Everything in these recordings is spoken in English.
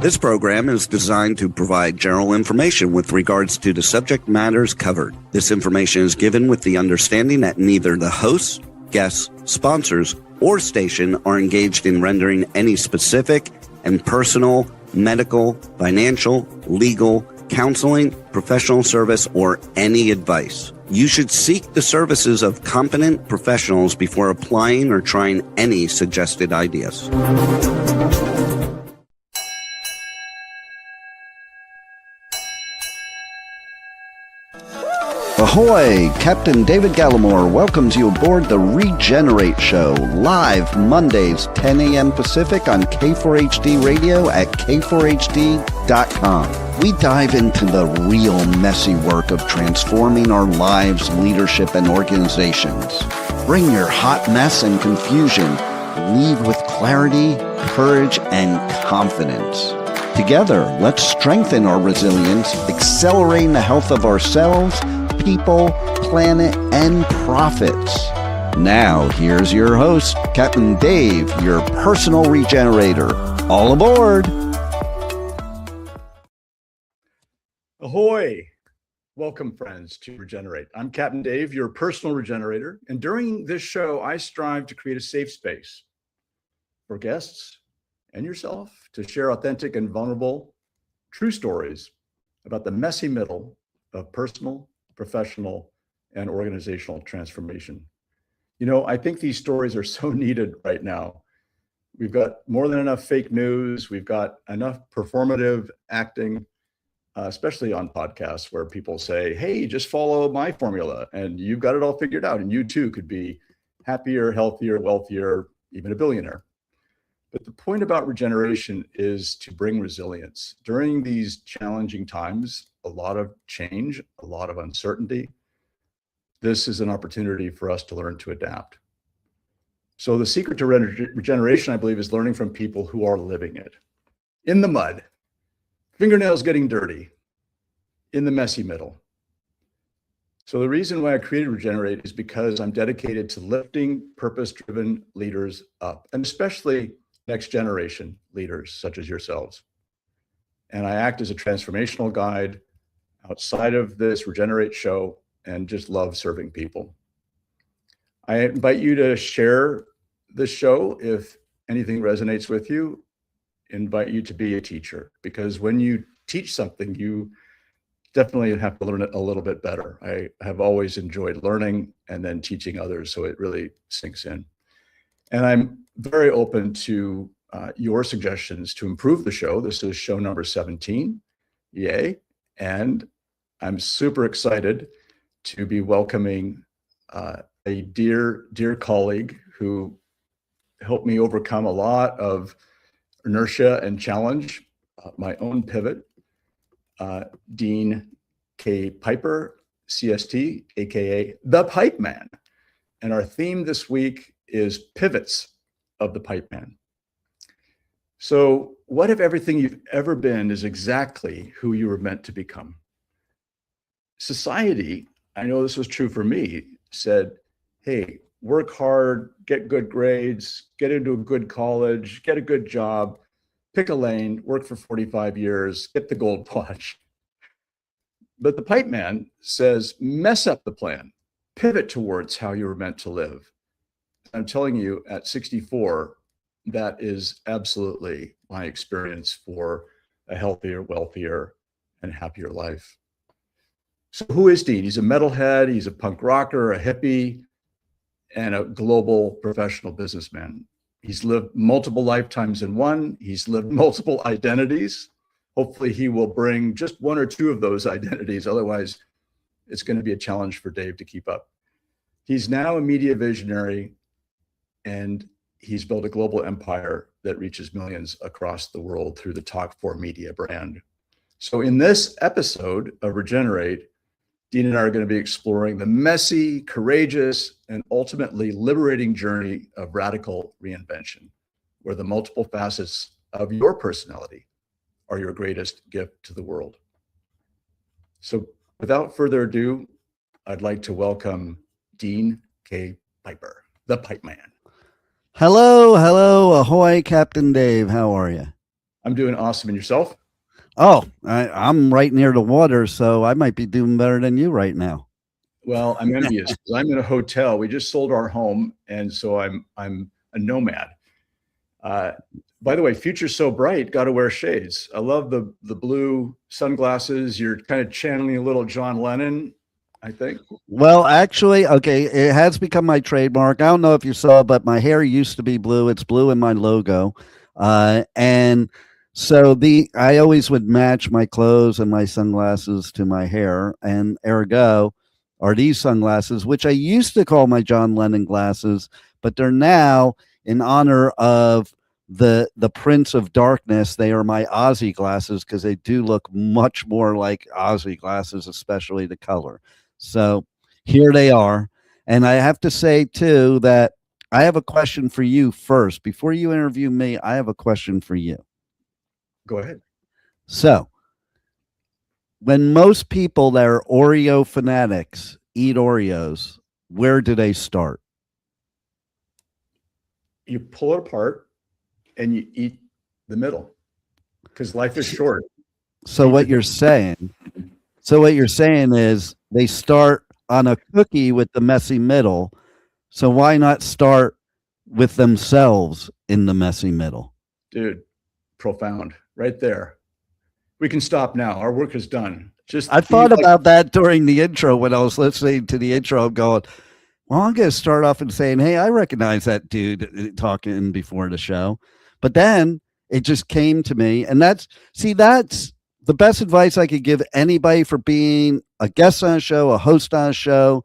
This program is designed to provide general information with regards to the subject matters covered. This information is given with the understanding that neither the hosts, guests, sponsors, or station are engaged in rendering any specific and personal, medical, financial, legal, counseling, professional service, or any advice. You should seek the services of competent professionals before applying or trying any suggested ideas. Ahoy! Captain David Gallimore welcomes you aboard the Regenerate Show, live Mondays, 10 a.m. Pacific on K4HD Radio at k4hd.com. We dive into the real messy work of transforming our lives, leadership, and organizations. Bring your hot mess and confusion. Leave with clarity, courage, and confidence. Together, let's strengthen our resilience, accelerating the health of ourselves, people, planet, and profits. Now, here's your host, Captain Dave, your personal regenerator. All aboard! Ahoy! Welcome, friends, to Regenerate. I'm Captain Dave, your personal regenerator, and during this show, I strive to create a safe space for guests and yourself to share authentic and vulnerable, true stories about the messy middle of personal, professional, and organizational transformation. You know, I think these stories are so needed right now. We've got more than enough fake news. We've got enough performative acting, especially on podcasts where people say, hey, just follow my formula and you've got it all figured out. And you too could be happier, healthier, wealthier, even a billionaire. But the point about regeneration is to bring resilience. During these challenging times, a lot of change, a lot of uncertainty, this is an opportunity for us to learn to adapt. So the secret to regeneration, I believe, is learning from people who are living it. In the mud, fingernails getting dirty, in the messy middle. So the reason why I created Regenerate is because I'm dedicated to lifting purpose-driven leaders up, and especially next generation leaders such as yourselves. And I act as a transformational guide outside of this Regenerate show and just love serving people. I invite you to share this show if anything resonates with you. Invite you to be a teacher, because when you teach something, you definitely have to learn it a little bit better. I have always enjoyed learning and then teaching others, so it really sinks in. And I'm very open to your suggestions to improve the show. This is show number 17, yay. And I'm super excited to be welcoming a dear colleague who helped me overcome a lot of inertia and challenge, my own pivot, Dean K. Piper, CST, AKA the Pipeman. And our theme this week is pivots of the Pipeman. So what if everything you've ever been is exactly who you were meant to become? Society, I know this was true for me, said, hey, work hard, get good grades, get into a good college, get a good job, pick a lane, work for 45 years, get the gold watch. But the Pipeman says, mess up the plan, pivot towards how you were meant to live. I'm telling you, at 64, that is absolutely my experience for a healthier, wealthier, and happier life. So who is Dean? He's a metalhead, he's a punk rocker, a hippie, and a global professional businessman. He's lived multiple lifetimes in one. He's lived multiple identities. Hopefully he will bring just one or two of those identities. Otherwise, it's going to be a challenge for Dave to keep up. He's now a media visionary, and he's built a global empire that reaches millions across the world through the Talk4 Media brand. So in this episode of Regenerate, Dean and I are going to be exploring the messy, courageous, and ultimately liberating journey of radical reinvention, where the multiple facets of your personality are your greatest gift to the world. So without further ado, I'd like to welcome Dean K. Piper, the Pipeman. Hello, ahoy, Captain Dave. How are you? I'm doing awesome. And yourself? Oh, I'm right near the water, so I might be doing better than you right now. Well, I'm envious because I'm in a hotel. We just sold our home, and so I'm a nomad. Uh, by the way, future's so bright. Got to wear shades. I love the blue sunglasses. You're kind of channeling a little John Lennon, I think. Well, actually, okay, it has become my trademark. I don't know if you saw, but my hair used to be blue. It's blue in my logo. And so I always would match my clothes and my sunglasses to my hair. And ergo are these sunglasses, which I used to call my John Lennon glasses, but they're now in honor of the Prince of Darkness. They are my Ozzy glasses because they do look much more like Ozzy glasses, especially the color. So here they are. And I have to say, too, that I have a question for you first. Before you interview me, I have a question for you. Go ahead. So, when most people that are Oreo fanatics eat Oreos, where do they start? You pull it apart and you eat the middle because life is short. So what you're saying is they start on a cookie with the messy middle. So why not start with themselves in the messy middle? Dude, profound right there. We can stop now. Our work is done. Just I thought about that during the intro when I was listening to the intro. I'm going, well, I'm going to start off and saying, hey, I recognize that dude talking before the show. But then it just came to me. And that's the best advice I could give anybody for being a guest on a show, a host on a show,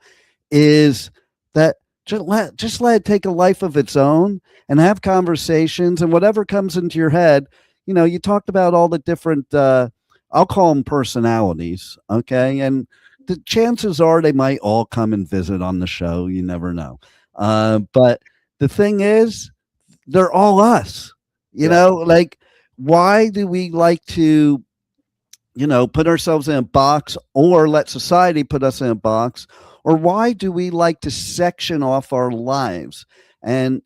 is that just let it take a life of its own and have conversations, and whatever comes into your head. You talked about all the different, I'll call them personalities. Okay. And the chances are they might all come and visit on the show. You never know. But the thing is, they're all us, like, why do we like to, put ourselves in a box, or let society put us in a box? Or why do we like to section off our lives? And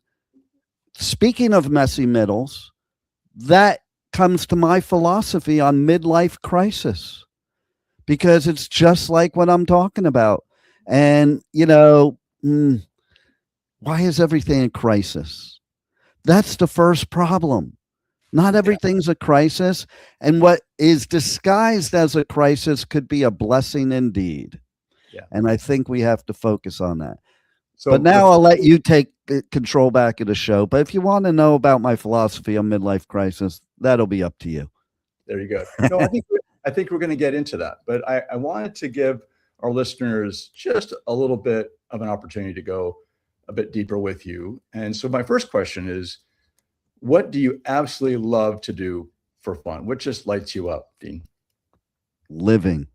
speaking of messy middles, that comes to my philosophy on midlife crisis, because it's just like what I'm talking about. And, why is everything a crisis? That's the first problem. Not everything's a crisis. And what is disguised as a crisis could be a blessing indeed. Yeah. And I think we have to focus on that. So, but now I'll let you take control back of the show. But if you want to know about my philosophy on midlife crisis, that'll be up to you. There you go. No, I think we're going to get into that. But I wanted to give our listeners just a little bit of an opportunity to go a bit deeper with you. And so my first question is, what do you absolutely love to do for fun? What just lights you up, Dean? Living.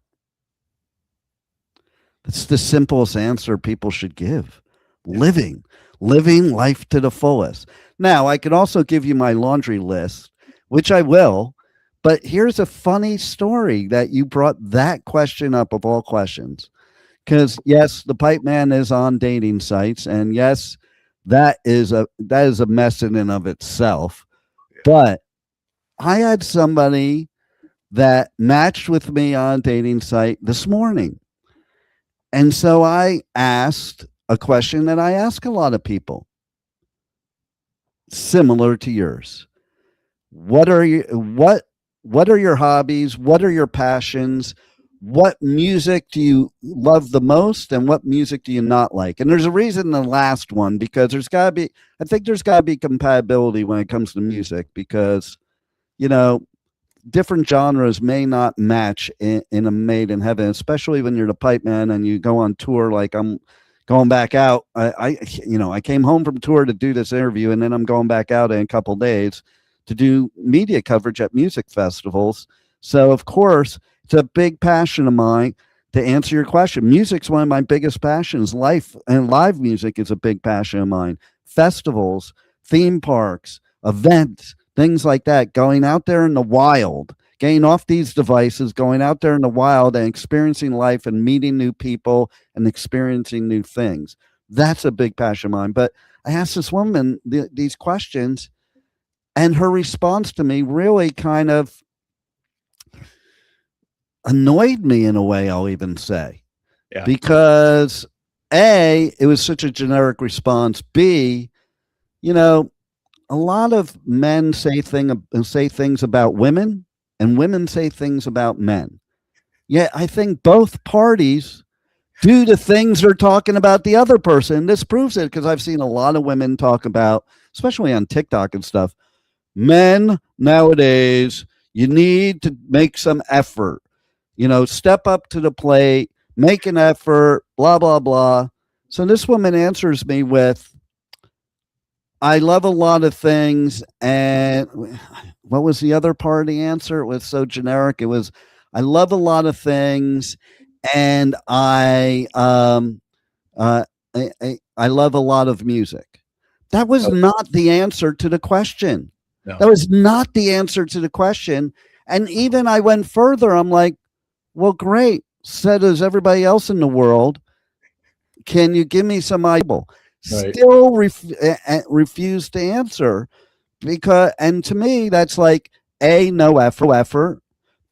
That's the simplest answer people should give. Living life to the fullest. Now, I could also give you my laundry list, which I will, but here's a funny story that you brought that question up of all questions. Because yes, the Pipeman is on dating sites, and yes, that is a mess in and of itself. But I had somebody that matched with me on a dating site this morning. And so I asked a question that I ask a lot of people, similar to yours. What are your hobbies? What are your passions? What music do you love the most, and what music do you not like? And there's a reason the last one, because there's got to be compatibility when it comes to music, because, different genres may not match in a made in heaven, especially when you're the Pipeman and you go on tour. Like I'm going back out. I came home from tour to do this interview, and then I'm going back out in a couple days to do media coverage at music festivals. So of course, it's a big passion of mine. To answer your question, music's one of my biggest passions. Life and live music is a big passion of mine. Festivals, theme parks, events, things like that, going out there in the wild, getting off these devices, going out there in the wild and experiencing life and meeting new people and experiencing new things. That's a big passion of mine. But I asked this woman these questions, And her response to me really kind of annoyed me in a way, I'll even say. Yeah. Because A, it was such a generic response. B, a lot of men say things about women, and women say things about men. Yet I think both parties do the things they're talking about the other person. This proves it because I've seen a lot of women talk about, especially on TikTok and stuff, men nowadays, you need to make some effort, step up to the plate, make an effort, blah, blah, blah. So this woman answers me with, I love a lot of things. And what was the other part of the answer? It was so generic. It was, I love a lot of things, and uh, I love a lot of music. That was Okay. not the answer to the question. No. That was not the answer to the question. And even I went further. I'm like, well, great. So does everybody else in the world. Can you give me some Bible? Right. Still refuse to answer because, and to me, that's like A, no effort,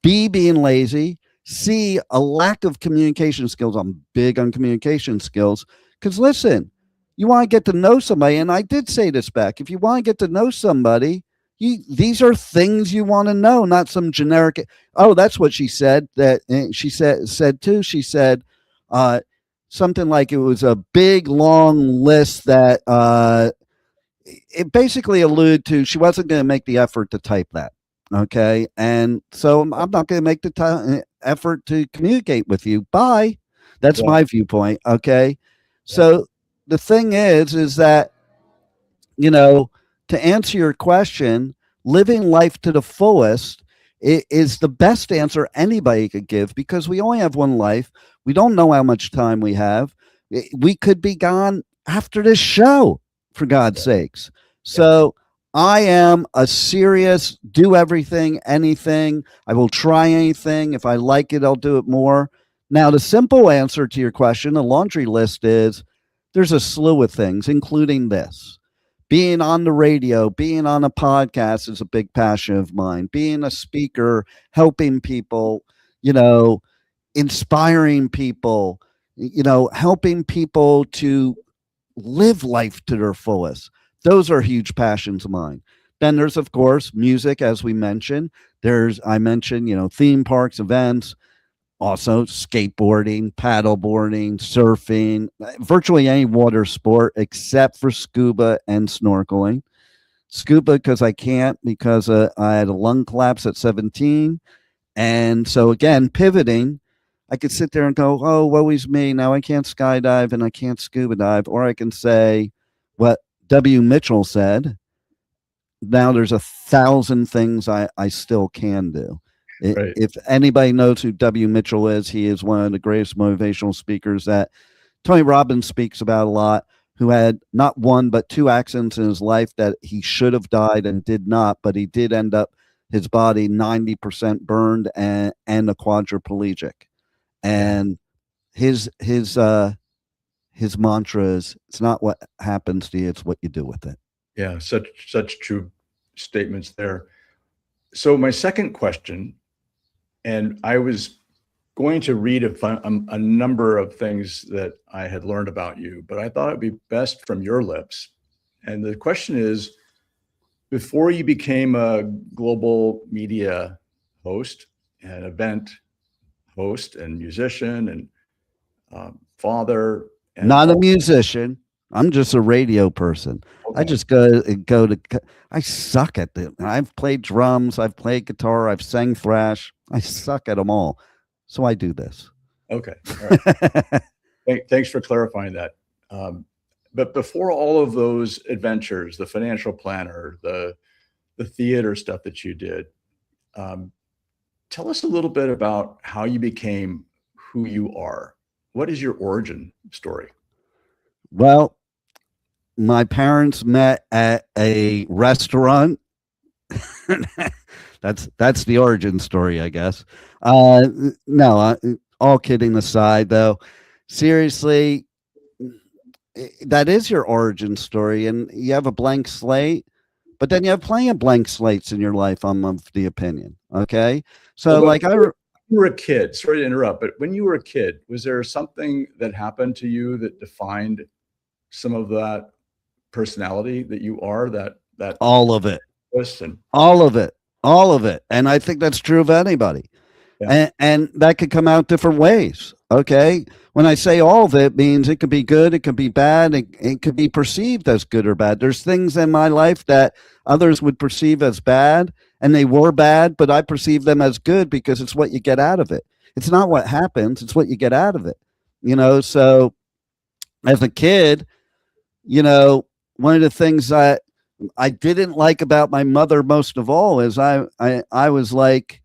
B, being lazy, C, a lack of communication skills. I'm big on communication skills because listen, you want to get to know somebody, and I did say this back. If you want to get to know somebody, these are things you want to know, not some generic. Oh, that's what she said. That she said too. She said something like it was a big long list that it basically alluded to she wasn't going to make the effort to type that. Okay. And so I'm not going to make the effort to communicate with you. Bye. That's Yeah. my viewpoint. Okay. Yeah. So the thing is that, to answer your question, living life to the fullest is the best answer anybody could give because we only have one life. We don't know how much time we have. We could be gone after this show, for God's sakes. So I am a serious do everything, anything. I will try anything. If I like it, I'll do it more. Now, the simple answer to your question, the laundry list is there's a slew of things, including this. Being on the radio, being on a podcast is a big passion of mine. Being a speaker, helping people, inspiring people, helping people to live life to their fullest. Those are huge passions of mine. Then there's, of course, music, as we mentioned. I mentioned, theme parks, events, also skateboarding, paddleboarding, surfing, virtually any water sport except for scuba and snorkeling. Scuba because I can't because I had a lung collapse at 17. And so again, pivoting, I could sit there and go, oh, woe is me. Now I can't skydive and I can't scuba dive. Or I can say what W. Mitchell said. Now there's 1,000 things I still can do. Right. If anybody knows who W. Mitchell is, he is one of the greatest motivational speakers that Tony Robbins speaks about a lot, who had not one, but two accidents in his life that he should have died and did not, but he did end up his body 90% burned and a quadriplegic. And his mantra is, it's not what happens to you, it's what you do with it. Yeah. Such true statements there. So my second question, and I was going to read a number of things that I had learned about you, but I thought it'd be best from your lips. And the question is, before you became a global media host and event host and musician and father, and Not a musician. I'm just a radio person. okay. I just go to. I suck at it. I've played drums. I've played guitar. I've sang thrash. I suck at them all. So I do this. Okay. All right. Thanks for clarifying that. But before all of those adventures, the financial planner, the theater stuff that you did, tell us a little bit about how you became who you are. What is your origin story? Well, my parents met at a restaurant. That's the origin story, I guess. No, all kidding aside, though, seriously, that is your origin story, and you have a blank slate. But then you have plenty of blank slates in your life, I'm of the opinion. Okay. So Well, like you were a kid, sorry to interrupt, but when you were a kid, was there something that happened to you that defined some of that personality that you are, that all of it, person? all of it, all of it. And I think that's true of anybody. Yeah. And that could come out different ways. Okay. When I say all of it, means it could be good, it could be bad, it could be perceived as good or bad. There's things in my life that others would perceive as bad, and they were bad, but I perceive them as good because it's what you get out of it. It's not what happens, it's what you get out of it. So as a kid, one of the things that I didn't like about my mother most of all is I was like,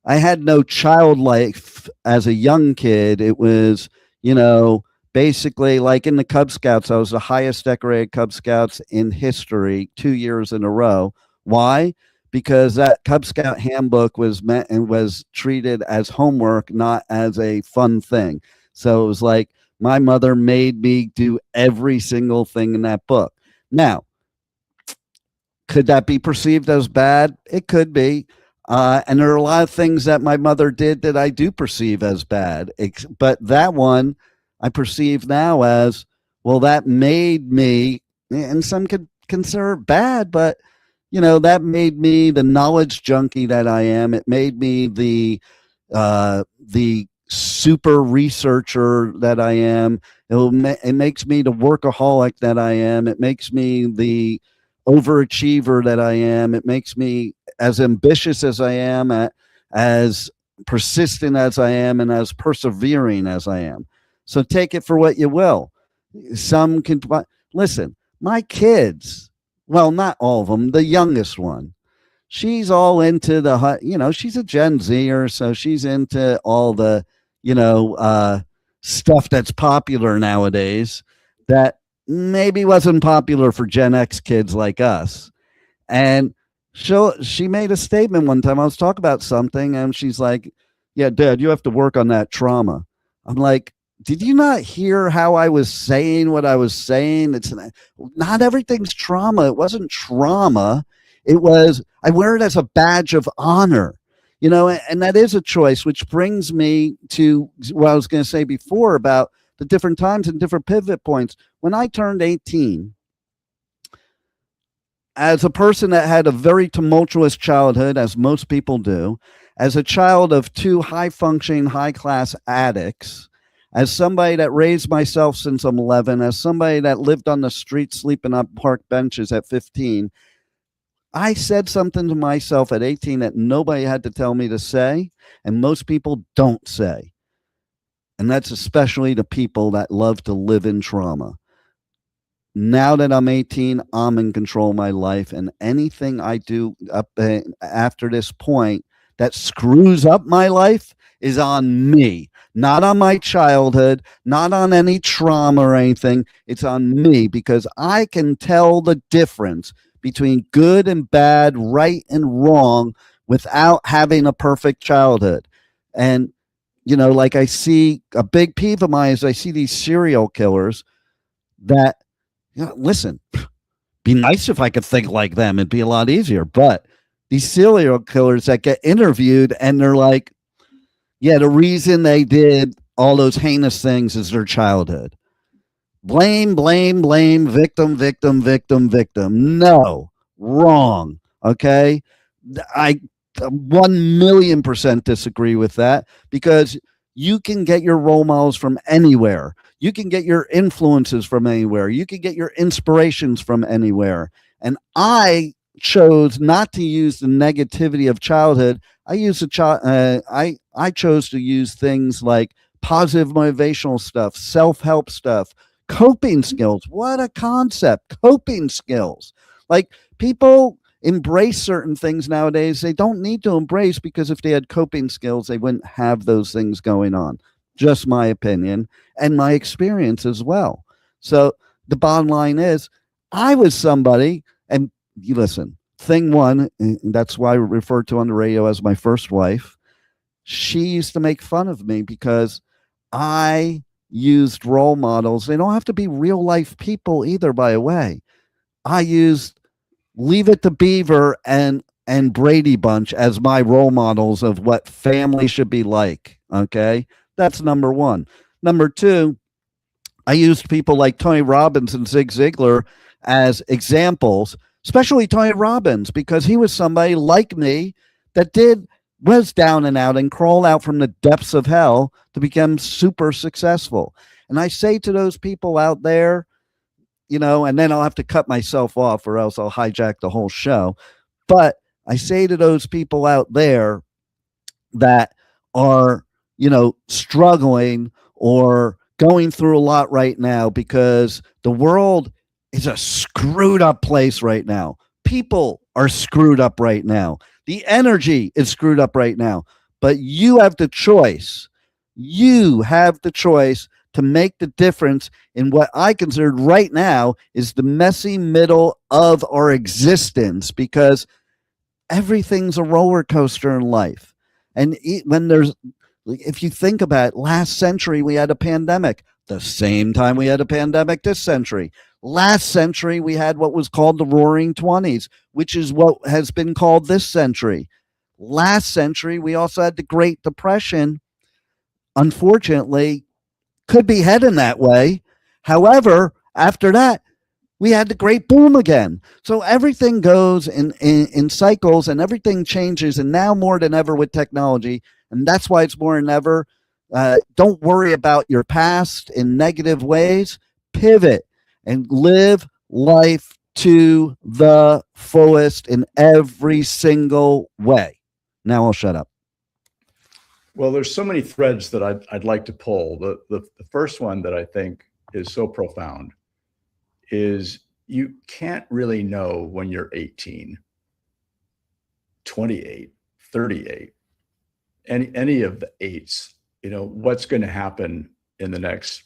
I had no child life as a young kid. It was, basically like in the Cub Scouts, I was the highest decorated Cub Scouts in history 2 years in a row. Why? Because that Cub Scout handbook was meant and was treated as homework, not as a fun thing. So it was like my mother made me do every single thing in that book. Now, could that be perceived as bad? It could be. And there are a lot of things that my mother did that I do perceive as bad. But that one I perceive now as, well, that made me, and some could consider it bad, but, that made me the knowledge junkie that I am. It made me the super researcher that I am. It makes me the workaholic that I am. It makes me the overachiever that I am. It makes me as ambitious as I am, as persistent as I am, and as persevering as I am. So take it for what you will. Some can listen. My kids, well, not all of them. The youngest one, she's all into she's a Gen Zer, so she's into all the, stuff that's popular nowadays that maybe wasn't popular for Gen X kids like us. And she made a statement one time. I was talking about something, and she's like, "Yeah, Dad, you have to work on that trauma." I'm like, "Did you not hear how I was saying what I was saying? It's not everything's trauma. It wasn't trauma. It was, I wear it as a badge of honor." And that is a choice, which brings me to what I was going to say before about the different times and different pivot points. When I turned 18, as a person that had a very tumultuous childhood, as most people do, as a child of two high functioning, high class addicts, as somebody that raised myself since I'm 11, as somebody that lived on the street sleeping on park benches at 15, I said something to myself at 18 that nobody had to tell me to say, and most people don't say. And that's especially the people that love to live in trauma. Now that I'm 18, I'm in control of my life, and anything I do up after this point that screws up my life is on me, not on my childhood, not on any trauma or anything. It's on me, because I can tell the difference between good and bad, right and wrong, without having a perfect childhood. And, like I see a big peeve of mine is I see these serial killers that, listen, be nice if I could think like them. It'd be a lot easier. But these serial killers that get interviewed and they're like, yeah, the reason they did all those heinous things is their childhood. Blame, blame, blame, victim, victim, victim, victim. No, wrong. Okay. I 1,000,000% disagree with that, because you can get your role models from anywhere. You can get your influences from anywhere. You can get your inspirations from anywhere. And I chose not to use the negativity of childhood. I chose to use things like positive motivational stuff, self-help stuff, coping skills. What a concept. Coping skills. Like, people embrace certain things nowadays they don't need to embrace, because if they had coping skills, they wouldn't have those things going on. Just my opinion and my experience as well. So the bottom line is, I was somebody, and you listen, thing one, and that's why I referred to on the radio as my first wife. She used to make fun of me because I used role models. They don't have to be real life people either, by the way. I used Leave It to Beaver and Brady Bunch as my role models of what family should be like. Okay. That's number one. Number two, I used people like Tony Robbins and Zig Ziglar as examples, especially Tony Robbins, because he was somebody like me that was down and out and crawled out from the depths of hell to become super successful. And I say to those people out there, and then I'll have to cut myself off or else I'll hijack the whole show. But I say to those people out there that are, struggling or going through a lot right now, because the world is a screwed up place right now. People are screwed up right now. The energy is screwed up right now. But you have the choice. You have the choice to make the difference in what I consider right now is the messy middle of our existence, because everything's a roller coaster in life. And if you think about it, last century we had a pandemic. The same time we had a pandemic this century. Last century we had what was called the Roaring '20s, which is what has been called this century. Last century we also had the Great Depression. Unfortunately, could be heading that way. However, after that, we had the great boom again. So everything goes in cycles and everything changes. And now more than ever with technology, and that's why it's more than ever, don't worry about your past in negative ways. Pivot and live life to the fullest in every single way. Now I'll shut up. Well, there's so many threads that I'd like to pull. The first one that I think is so profound is you can't really know when you're 18, 28, 38, any of the eights, what's going to happen in the next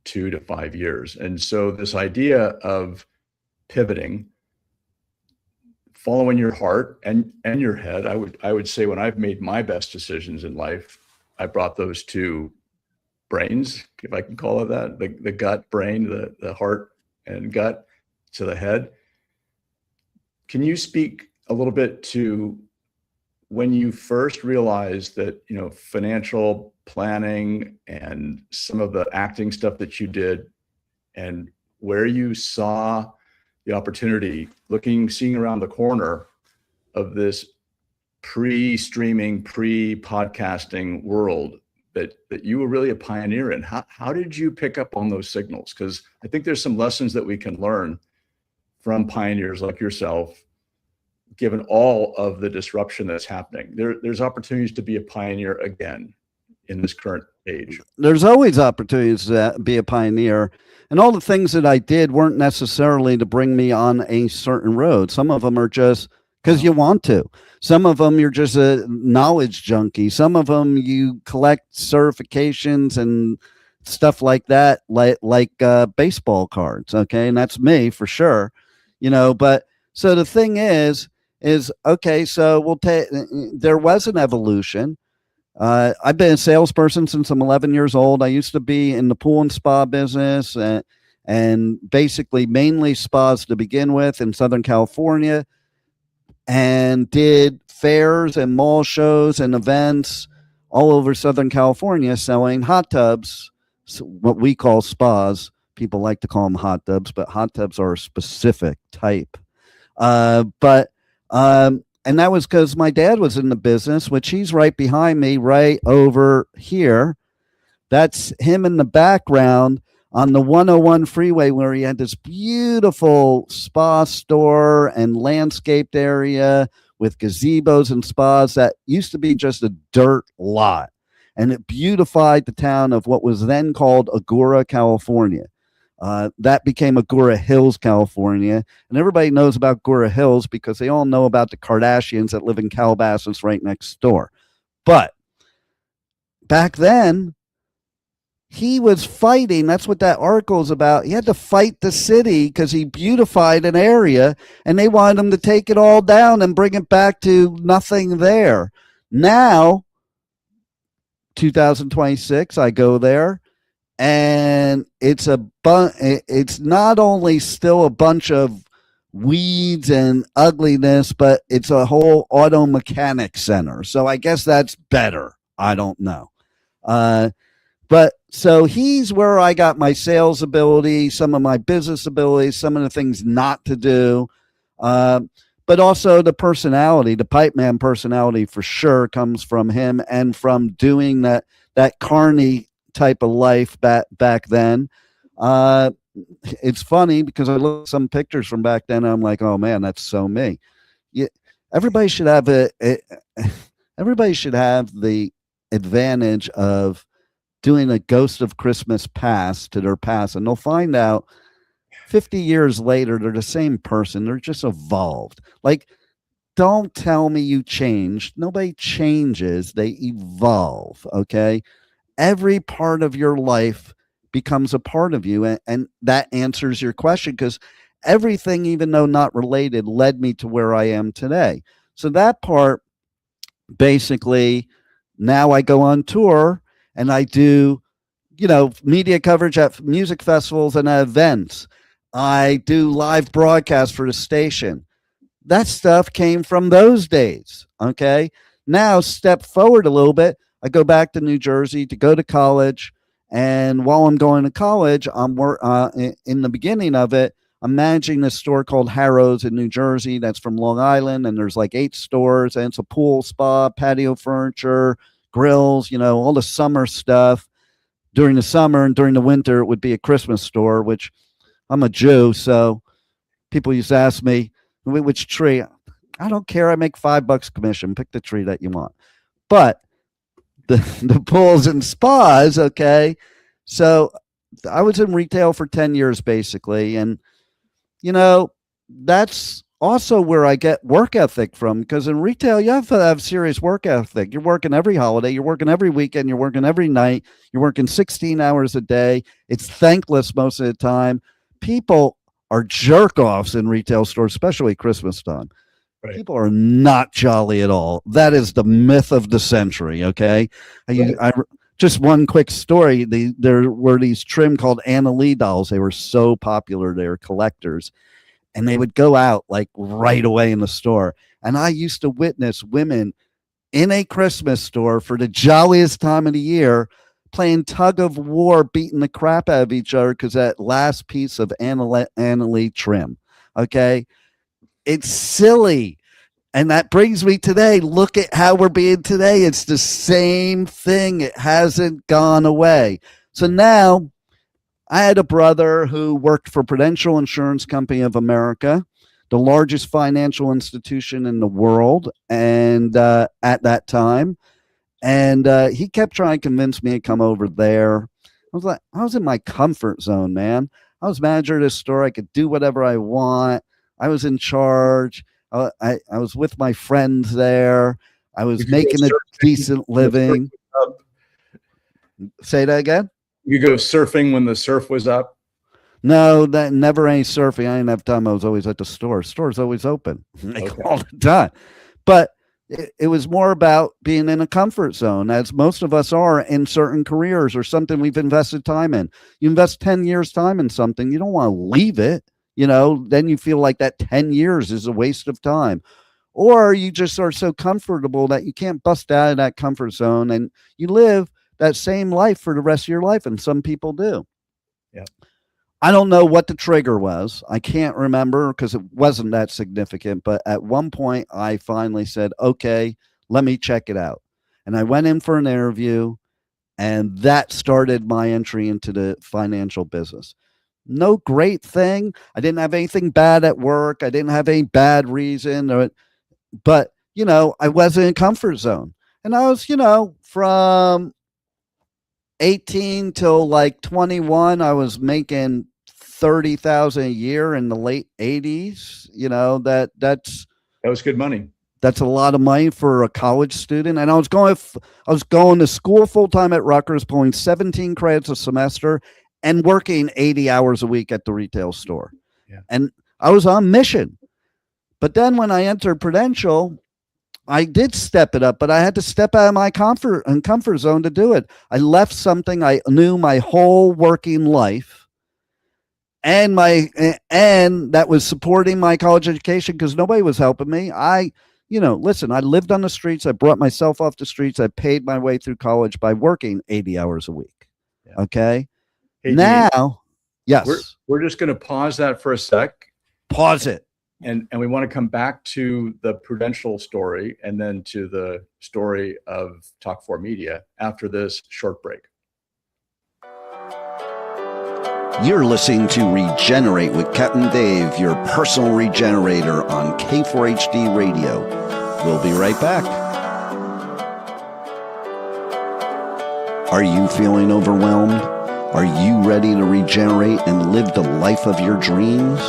2 to 5 years. And so this idea of pivoting, following your heart and your head, I would say when I've made my best decisions in life, I brought those two brains, if I can call it that, the gut brain, the heart and gut to the head. Can you speak a little bit to when you first realized that, financial planning and some of the acting stuff that you did, and where you saw the opportunity, seeing around the corner of this pre-streaming, pre-podcasting world that you were really a pioneer in? How did you pick up on those signals? Because I think there's some lessons that we can learn from pioneers like yourself, given all of the disruption that's happening. There's opportunities to be a pioneer again in this current age. There's always opportunities to be a pioneer. And all the things that I did weren't necessarily to bring me on a certain road. Some of them are just because you want to. Some of them you're just a knowledge junkie. Some of them you collect certifications and stuff like that, like baseball cards. Okay. And that's me for sure. But so the thing is okay, so there was an evolution. I've been a salesperson since I'm 11 years old. I used to be in the pool and spa business and basically mainly spas to begin with in Southern California, and did fairs and mall shows and events all over Southern California selling hot tubs, what we call spas. People like to call them hot tubs, but hot tubs are a specific type. And that was because my dad was in the business, which he's right behind me, right over here. That's him in the background on the 101 freeway, where he had this beautiful spa store and landscaped area with gazebos and spas that used to be just a dirt lot. And it beautified the town of what was then called Agoura, California. That became Agoura Hills, California. And everybody knows about Agoura Hills because they all know about the Kardashians that live in Calabasas right next door. But back then, he was fighting. That's what that article is about. He had to fight the city because he beautified an area, and they wanted him to take it all down and bring it back to nothing there. Now, 2026, I go there, and it's not only still a bunch of weeds and ugliness, but it's a whole auto mechanic center. So I guess that's better. I don't know. But so he's where I got my sales ability, some of my business abilities, some of the things not to do. But also the personality, the Pipeman personality for sure comes from him and from doing that carny type of life back then. It's funny because I look at some pictures from back then and I'm like, oh man, that's so me. Yeah, everybody should have everybody should have the advantage of doing a Ghost of Christmas Past to their past, and they'll find out 50 years later they're the same person. They're just evolved. Like, don't tell me you changed. Nobody changes, they evolve. Okay, every part of your life becomes a part of you, and that answers your question, because everything, even though not related, led me to where I am today. So that part, basically, now I go on tour and I do, media coverage at music festivals and at events. I do live broadcasts for the station. That stuff came from those days. Okay. Now step forward a little bit. I go back to New Jersey to go to college. And while I'm going to college, in the beginning of it, I'm managing this store called Harrow's in New Jersey. That's from Long Island. And there's like 8 stores, and it's a pool, spa, patio furniture, grills, all the summer stuff. During the summer and during the winter, it would be a Christmas store, which I'm a Jew. So people used to ask me, which tree? I don't care. I make $5 commission. Pick the tree that you want. But the pools and spas, okay. So I was in retail for 10 years, basically. And, that's also where I get work ethic from, because in retail, you have to have serious work ethic. You're working every holiday, you're working every weekend, you're working every night, you're working 16 hours a day. It's thankless most of the time. People are jerk offs in retail stores, especially Christmas time. Right. People are not jolly at all. That is the myth of the century. Okay. Right. Just one quick story. There were these trim called Anna Lee dolls. They were so popular. They were collectors. And they would go out like right away in the store. And I used to witness women in a Christmas store for the jolliest time of the year playing tug of war, beating the crap out of each other because that last piece of Anna Lee trim. Okay. It's silly. And that brings me today. Look at how we're being today. It's the same thing. It hasn't gone away. So now I had a brother who worked for Prudential Insurance Company of America, the largest financial institution in the world, and at that time. And he kept trying to convince me to come over there. I was in my comfort zone, man. I was manager of this store. I could do whatever I want. I was in charge. I was with my friends there. I was making a decent living. Say that again? You go surfing when the surf was up? No, that never any surfing. I didn't have time. I was always at the store. Store's always open all the time. But it was more about being in a comfort zone, as most of us are in certain careers or something we've invested time in. You invest 10 years time in something, you don't want to leave it. Then you feel like that 10 years is a waste of time. Or you just are so comfortable that you can't bust out of that comfort zone, and you live that same life for the rest of your life. And some people do. Yeah. I don't know what the trigger was. I can't remember because it wasn't that significant. But at one point I finally said, okay, let me check it out. And I went in for an interview, and that started my entry into the financial business. No great thing. I didn't have anything bad at work. I didn't have any bad reason, but I was in a comfort zone. And I was, from 18 till like 21, I was making 30,000 a year in the late 80s. That was good money. That's a lot of money for a college student. And I was going to school full time at Rutgers, pulling 17 credits a semester and working 80 hours a week at the retail store. Yeah. And I was on mission. But then when I entered Prudential, I did step it up, but I had to step out of my comfort zone to do it. I left something I knew my whole working life, and that was supporting my college education because nobody was helping me. Listen, I lived on the streets. I brought myself off the streets. I paid my way through college by working 80 hours a week. Yeah. Okay. Hey, now, Dean, yes. we're just going to pause that for a sec. Pause it. And we want to come back to the Prudential story and then to the story of Talk4 Media after this short break. You're listening to Regenerate with Captain Dave, your personal regenerator on K4HD Radio. We'll be right back. Are you feeling overwhelmed? Are you ready to regenerate and live the life of your dreams?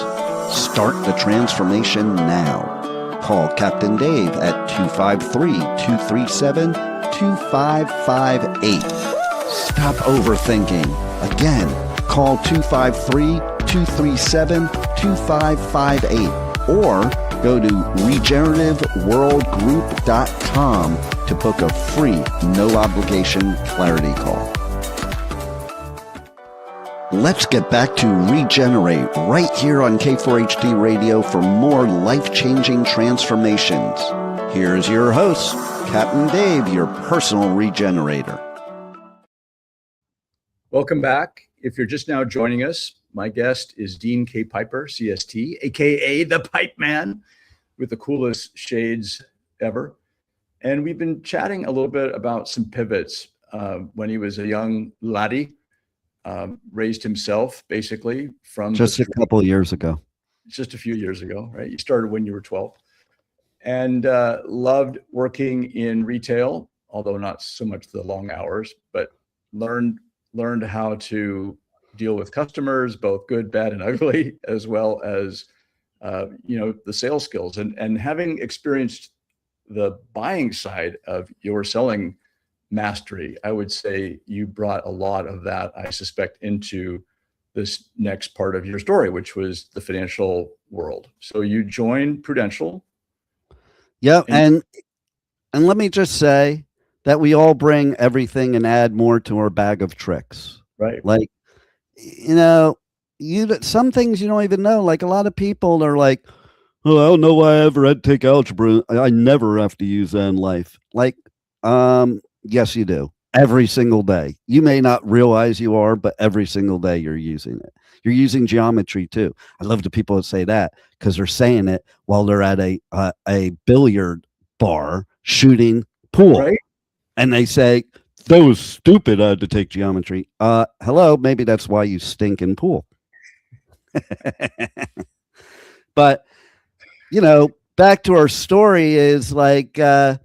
Start the transformation now. Call Captain Dave at 253-237-2558. Stop overthinking. Again, call 253-237-2558 or go to regenerativeworldgroup.com to book a free, no-obligation clarity call. Let's get back to Regenerate right here on K4HD Radio for more life-changing transformations. Here's your host, Captain Dave, your personal regenerator. Welcome back. If you're just now joining us, my guest is Dean K. Piper, CST, aka the Pipeman, with the coolest shades ever. And we've been chatting a little bit about some pivots when he was a young laddie, raised himself basically from just a couple of years ago. Just a few years ago, right? You started when you were 12 and loved working in retail, although not so much the long hours, but learned how to deal with customers, both good, bad, and ugly, as well as the sales skills. And having experienced the buying side of your selling mastery, I would say you brought a lot of that, I suspect, into this next part of your story, which was the financial world. So you joined Prudential. Yeah, and let me just say that we all bring everything and add more to our bag of tricks. Right. Like, some things you don't even know. Like a lot of people are like, oh, I don't know why I ever had to take algebra. I never have to use that in life. Like, yes, you do. Every single day. You may not realize you are, but every single day you're using it. You're using geometry too. I love the people that say that because they're saying it while they're at a billiard bar shooting pool. Right. And they say, that was stupid. I had to take geometry. Hello, maybe that's why you stink in pool. But, back to our story is like, so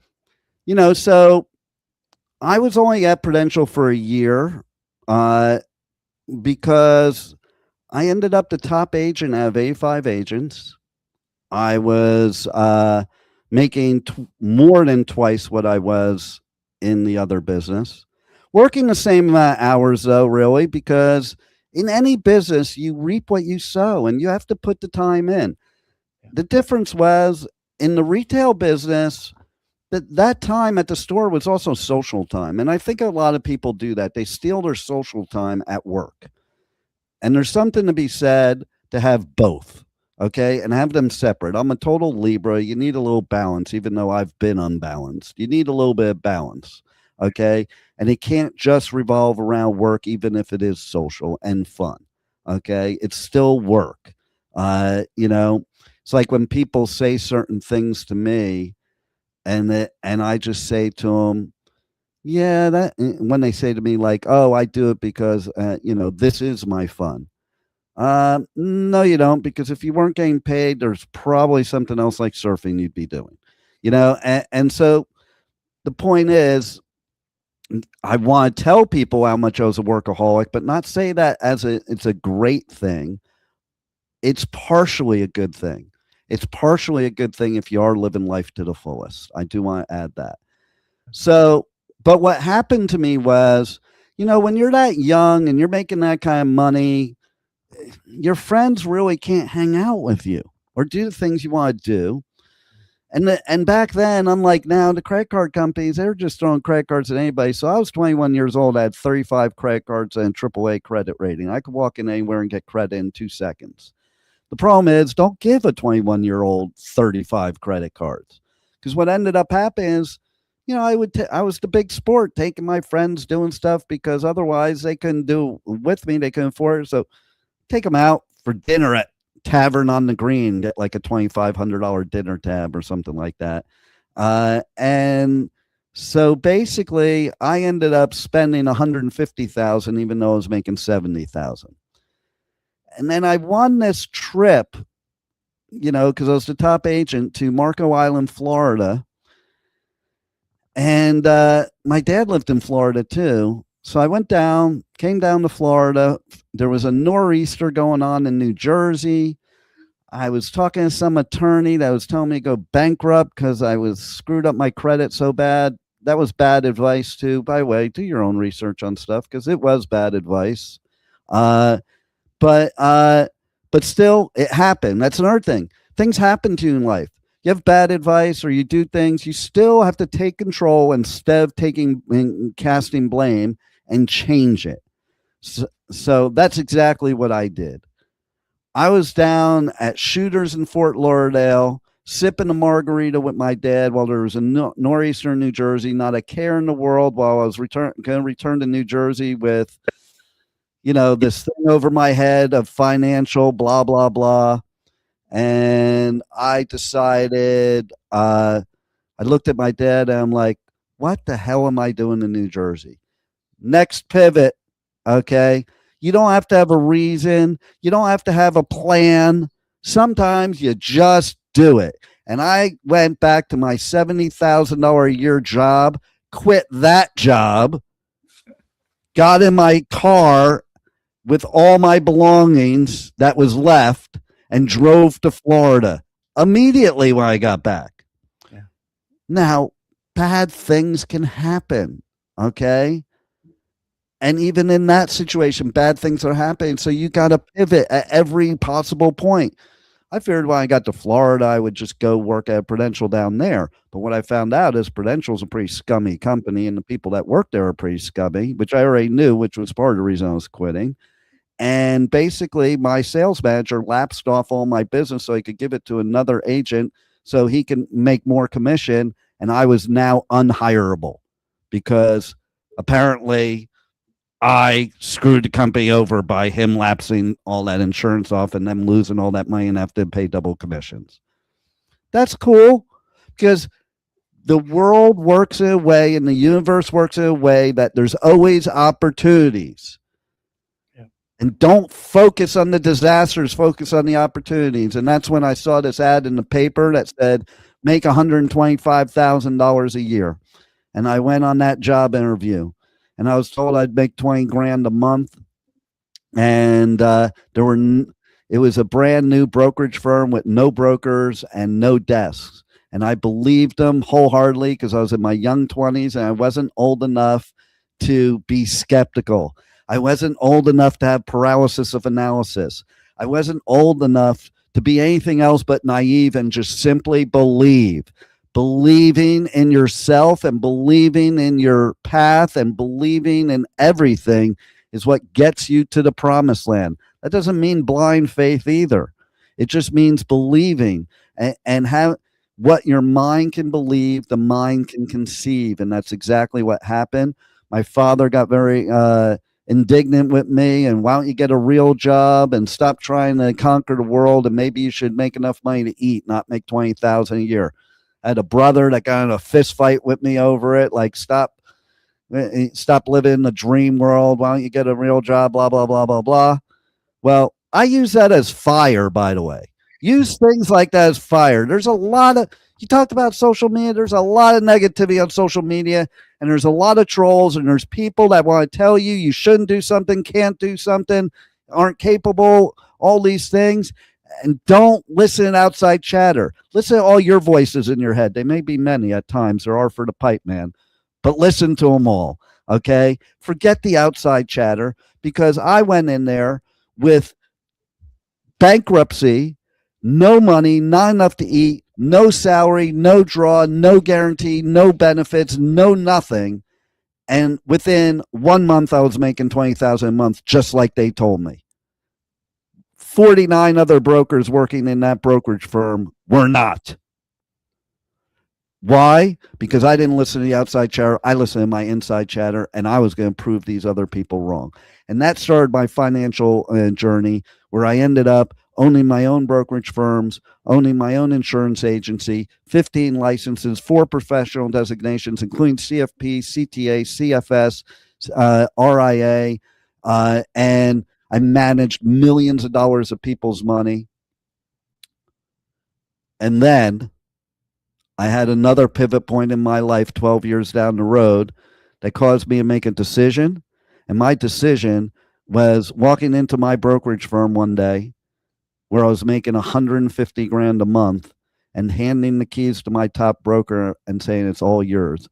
I was only at Prudential for a year because I ended up the top agent out of 85 agents. I was making more than twice what I was in the other business, working the same amount of hours though, really, because in any business you reap what you sow and you have to put the time in. The difference was in the retail business, that time at the store was also social time. And I think a lot of people do that. They steal their social time at work. And there's something to be said to have both, okay, and have them separate. I'm a total Libra. You need a little balance, even though I've been unbalanced. You need a little bit of balance, okay? And it can't just revolve around work, even if it is social and fun, okay? It's still work. It's like when people say certain things to me, and I just say to them, yeah, that when they say to me like, oh, I do it because, this is my fun. No, you don't, because if you weren't getting paid, there's probably something else like surfing you'd be doing, and so the point is, I want to tell people how much I was a workaholic, but not say that it's a great thing. It's partially a good thing. It's partially a good thing if you are living life to the fullest. I do want to add that. So, but what happened to me was, when you're that young and you're making that kind of money, your friends really can't hang out with you or do the things you want to do. And back then, unlike now, the credit card companies, they're just throwing credit cards at anybody. So I was 21 years old. I had 35 credit cards and AAA credit rating. I could walk in anywhere and get credit in 2 seconds. The problem is, don't give a 21-year-old 35 credit cards, because what ended up happening is, I was the big sport, taking my friends, doing stuff, because otherwise they couldn't do with me. They couldn't afford it. So take them out for dinner at Tavern on the Green, get like a $2,500 dinner tab or something like that. And so basically I ended up spending 150,000, even though I was making 70,000. And then I won this trip, because I was the top agent, to Marco Island, Florida. And my dad lived in Florida too. So I came down to Florida. There was a nor'easter going on in New Jersey. I was talking to some attorney that was telling me to go bankrupt because I was screwed up my credit so bad. That was bad advice too. By the way, do your own research on stuff, because it was bad advice. But still, it happened. That's another thing. Things happen to you in life. You have bad advice or you do things, you still have to take control instead of casting blame, and change it. So that's exactly what I did. I was down at Shooters in Fort Lauderdale, sipping a margarita with my dad while there was a nor'easter in New Jersey, not a care in the world, while I was going to return to New Jersey with, this thing over my head of financial blah, blah, blah. And I decided, I looked at my dad and I'm like, what the hell am I doing in New Jersey? Next pivot. Okay. You don't have to have a reason. You don't have to have a plan. Sometimes you just do it. And I went back to my $70,000 a year job, quit that job, got in my car with all my belongings that was left, and drove to Florida immediately when I got back. Yeah. Now, bad things can happen, okay? And even in that situation, bad things are happening. So you got to pivot at every possible point. I figured when I got to Florida, I would just go work at Prudential down there. But what I found out is Prudential's a pretty scummy company, and the people that work there are pretty scummy, which I already knew, which was part of the reason I was quitting. And basically, my sales manager lapsed off all my business so he could give it to another agent so he can make more commission. And I was now unhireable because apparently I screwed the company over by him lapsing all that insurance off and them losing all that money and have to pay double commissions. That's cool, because the world works in a way and the universe works in a way that there's always opportunities. And don't focus on the disasters, focus on the opportunities. And that's when I saw this ad in the paper that said, make $125,000 a year. And I went on that job interview, and I was told I'd make 20 grand a month. And it was a brand new brokerage firm with no brokers and no desks. And I believed them wholeheartedly because I was in my young 20s and I wasn't old enough to be skeptical. I wasn't old enough to have paralysis of analysis. I wasn't old enough to be anything else but naive and just simply believe. Believing in yourself and believing in your path and believing in everything is what gets you to the promised land. That doesn't mean blind faith either. It just means believing and how what your mind can believe, the mind can conceive. And that's exactly what happened. My father got very indignant with me, and why don't you get a real job and stop trying to conquer the world, and maybe you should make enough money to eat, not make 20,000 a year. I had a brother that got in a fist fight with me over it, like stop living in the dream world, why don't you get a real job, blah blah blah blah blah. Well, I use that as fire, by the way. Use things like that as fire. There's a lot of, you talked about social media, there's a lot of negativity on social media, and there's a lot of trolls, and there's people that want to tell you shouldn't do something, can't do something, aren't capable, all these things. And don't listen to outside chatter. Listen to all your voices in your head. They may be many at times. There are for the Pipeman, but listen to them all. Okay. Forget the outside chatter, because I went in there with bankruptcy, no money, not enough to eat, no salary, no draw, no guarantee, no benefits, no nothing. And within 1 month, I was making 20,000 a month, just like they told me. 49 other brokers working in that brokerage firm were not. Why? Because I didn't listen to the outside chatter. I listened to my inside chatter, and I was going to prove these other people wrong. And that started my financial journey, where I ended up owning my own brokerage firms, owning my own insurance agency, 15 licenses, 4 professional designations, including CFP, CTA, CFS, RIA, and I managed millions of dollars of people's money. And then I had another pivot point in my life 12 years down the road that caused me to make a decision. And my decision was walking into my brokerage firm one day where I was making 150 grand a month and handing the keys to my top broker and saying, it's all yours.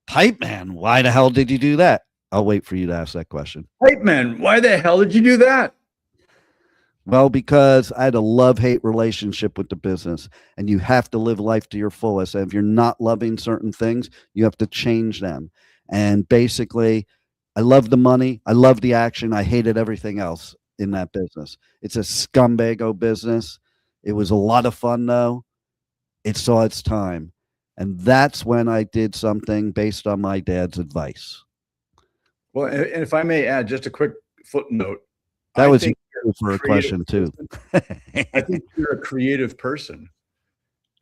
Pipeman, why the hell did you do that? I'll wait for you to ask that question. Pipeman, why the hell did you do that? Well, because I had a love-hate relationship with the business, and you have to live life to your fullest. And if you're not loving certain things, you have to change them. And basically, I love the money. I love the action. I hated everything else in that business. It's a scumbago business. It was a lot of fun, though. It saw its time. And that's when I did something based on my dad's advice. Well, and if I may add just a quick footnote. That was for a question too. I think you're a creative person,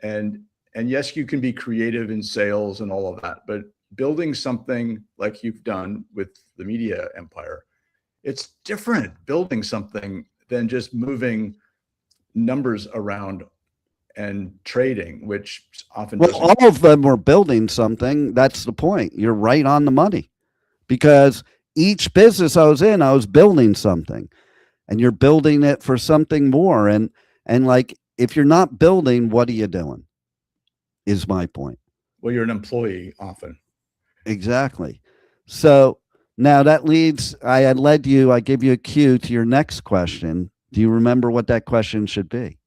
and yes, you can be creative in sales and all of that, but building something like you've done with the media empire, it's different building something than just moving numbers around and trading, which often all of them were building something. That's the point. You're right on the money, because each business I was in, I was building something. And you're building it for something more. And like, if you're not building, what are you doing? Is my point. Well, you're an employee often. Exactly. So now that leads, I gave you a cue to your next question. Do you remember what that question should be?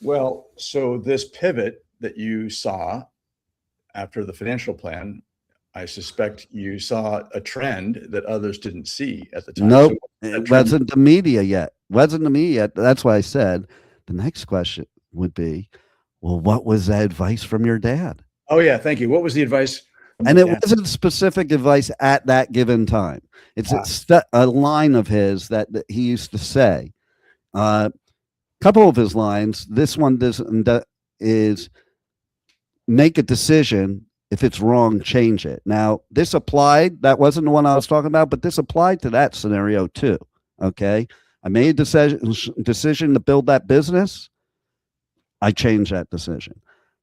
Well, so this pivot that you saw after the financial plan, I suspect you saw a trend that others didn't see at the time. Nope, it wasn't the media yet. That's why I said the next question would be, well, what was the advice from your dad? Oh, yeah. Thank you. What was the advice? And it wasn't specific advice at that given time. It's a line of his that he used to say. Couple of his lines. This one is make a decision. If it's wrong, change it. Now, this applied. That wasn't the one I was talking about, but this applied to that scenario too. Okay. I made a decision to build that business. I changed that decision.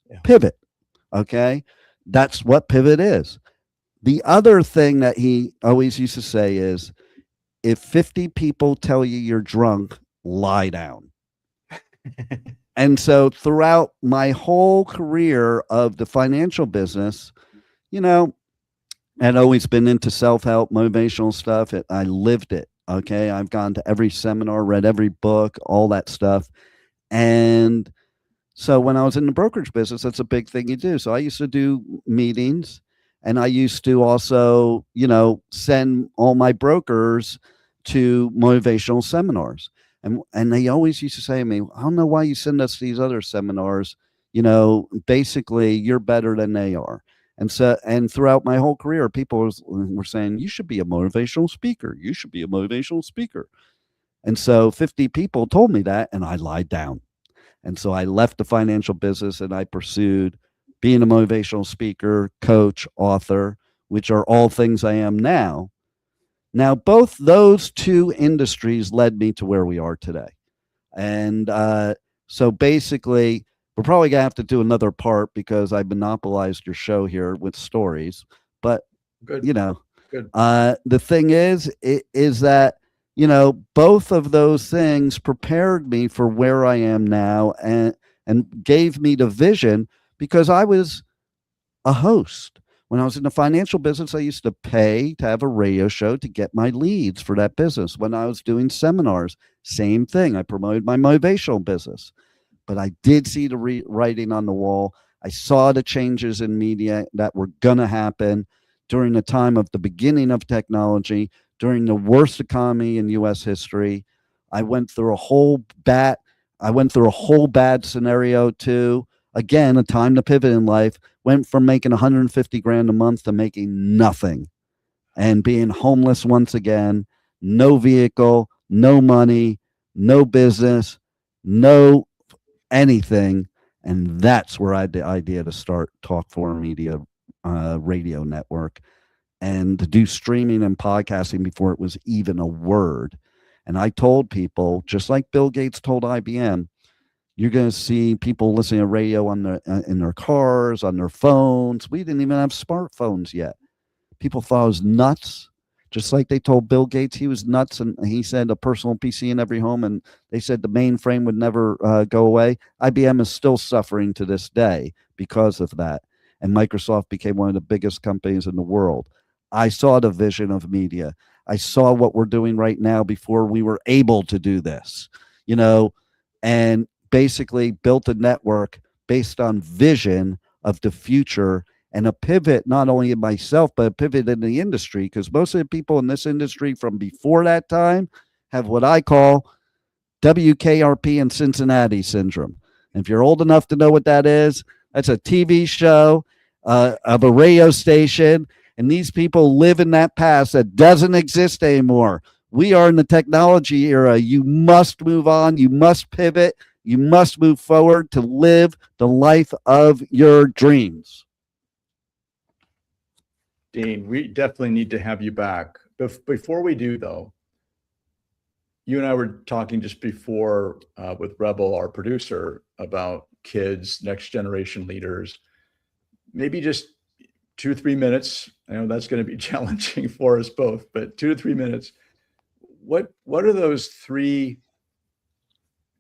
Yeah. Pivot. Okay. That's what pivot is. The other thing that he always used to say is, if 50 people tell you you're drunk, lie down. And so throughout my whole career of the financial business, I'd always been into self-help, motivational stuff. I lived it. Okay. I've gone to every seminar, read every book, all that stuff. And so when I was in the brokerage business, that's a big thing you do. So I used to do meetings, and I used to also, send all my brokers to motivational seminars. And they always used to say to me, I don't know why you send us these other seminars. Basically, you're better than they are. And throughout my whole career, people were saying, you should be a motivational speaker. You should be a motivational speaker. And so 50 people told me that, and I lied down. And so I left the financial business, and I pursued being a motivational speaker, coach, author, which are all things I am now. Now, both those two industries led me to where we are today. And so basically, we're probably going to have to do another part because I monopolized your show here with stories. But, Good. Good. The thing is that, both of those things prepared me for where I am now and gave me the vision, because I was a host. When I was in the financial business, I used to pay to have a radio show to get my leads for that business. When I was doing seminars, same thing. I promoted my motivational business. but I did see the writing on the wall. I saw the changes in media that were going to happen during the time of the beginning of technology, during the worst economy in U.S. history. I went through a whole bad scenario too. Again, a time to pivot in life. Went from making 150 grand a month to making nothing and being homeless once again. No vehicle, no money, no business, no anything. And that's where I had the idea to start Talk for Media radio network and to do streaming and podcasting before it was even a word. And I told people, just like Bill Gates told IBM, you're going to see people listening to radio on their in their cars, on their phones. We didn't even have smartphones yet. People thought I was nuts, just like they told Bill Gates he was nuts, and he said a personal PC in every home, and they said the mainframe would never go away. IBM is still suffering to this day because of that, and Microsoft became one of the biggest companies in the world. I saw the vision of media. I saw what we're doing right now before we were able to do this, and basically built a network based on vision of the future and a pivot, not only in myself, but a pivot in the industry, because most of the people in this industry from before that time have what I call WKRP and Cincinnati syndrome. And if you're old enough to know what that is, that's a TV show of a radio station. And these people live in that past that doesn't exist anymore. We are in the technology era. You must move on. You must pivot. You must move forward to live the life of your dreams. Dean, we definitely need to have you back. Before we do, though, you and I were talking just before with Rebel, our producer, about kids, next generation leaders. Maybe just 2 or 3 minutes. I know that's going to be challenging for us both, but 2 to 3 minutes. What are those 3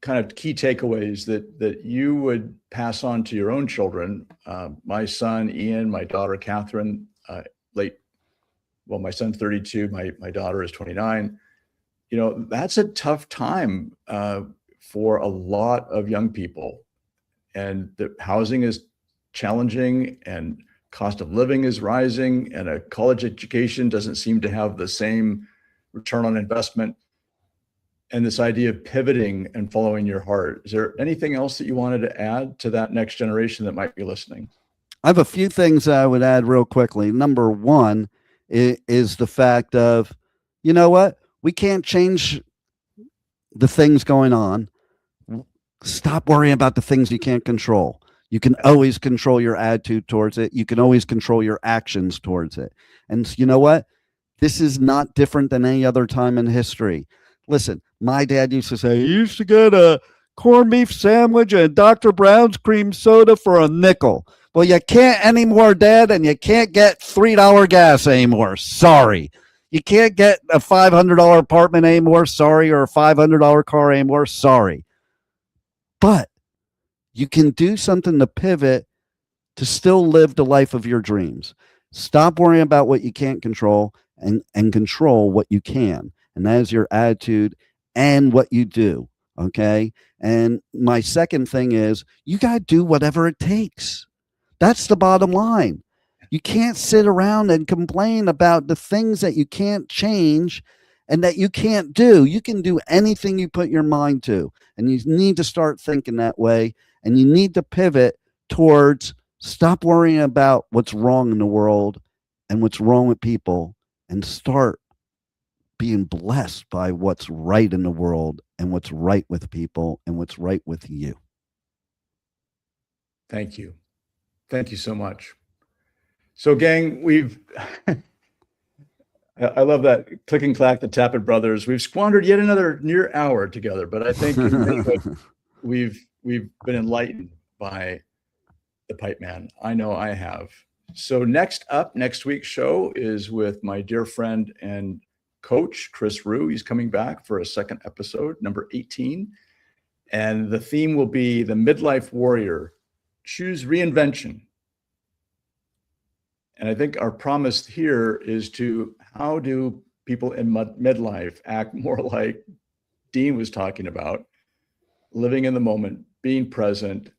kind of key takeaways that you would pass on to your own children? My son, Ian, my daughter, Catherine, my son's 32, my daughter is 29. That's a tough time for a lot of young people, and the housing is challenging and cost of living is rising, and a college education doesn't seem to have the same return on investment. And this idea of pivoting and following your heart. Is there anything else that you wanted to add to that next generation that might be listening? I have a few things that I would add real quickly. Number one is the fact of, you know what? We can't change the things going on. Stop worrying about the things you can't control. You can always control your attitude towards it. You can always control your actions towards it. And you know what? This is not different than any other time in history. Listen, my dad used to say, he used to get a corned beef sandwich and Dr. Brown's cream soda for a nickel. Well, you can't anymore, Dad, and you can't get $3 gas anymore. Sorry. You can't get a $500 apartment anymore. Sorry. Or a $500 car anymore. Sorry. But you can do something to pivot to still live the life of your dreams. Stop worrying about what you can't control and control what you can. And that is your attitude and what you do. Okay. And my second thing is you got to do whatever it takes. That's the bottom line. You can't sit around and complain about the things that you can't change and that you can't do. You can do anything you put your mind to. And you need to start thinking that way. And you need to pivot towards stop worrying about what's wrong in the world and what's wrong with people and start being blessed by what's right in the world and what's right with people and what's right with you. Thank you. Thank you so much. So gang, I love that click and clack, the Tappet brothers. We've squandered yet another near hour together, but I think in many ways we've been enlightened by the Pipeman. I know I have. So next week's show is with my dear friend and coach, Chris Rue. He's coming back for a second episode, number 18. And the theme will be the midlife warrior. Choose reinvention. And I think our promise here is how do people in midlife act more like Dean was talking about, living in the moment, being present,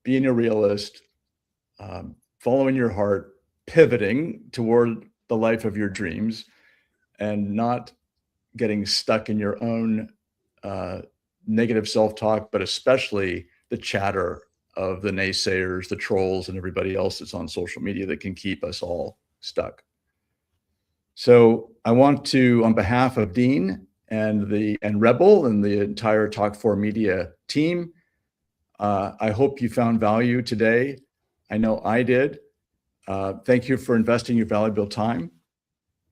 being a realist, following your heart, pivoting toward the life of your dreams, and not getting stuck in your own negative self-talk, but especially the chatter of the naysayers, the trolls, and everybody else that's on social media that can keep us all stuck. So I want to, on behalf of Dean and Rebel and the entire Talk4 Media team, I hope you found value today. I know I did. Thank you for investing your valuable time.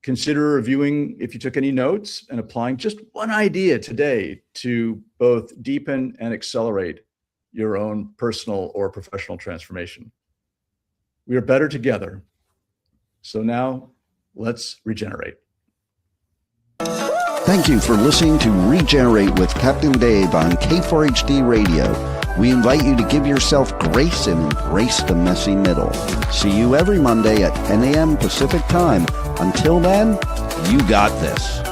Consider reviewing if you took any notes and applying just one idea today to both deepen and accelerate your own personal or professional transformation. We are better together. So now let's regenerate. Thank you for listening to Regenerate with Captain Dave on K4HD Radio. We invite you to give yourself grace and embrace the messy middle. See you every Monday at 10 a.m. Pacific Time. Until then, you got this.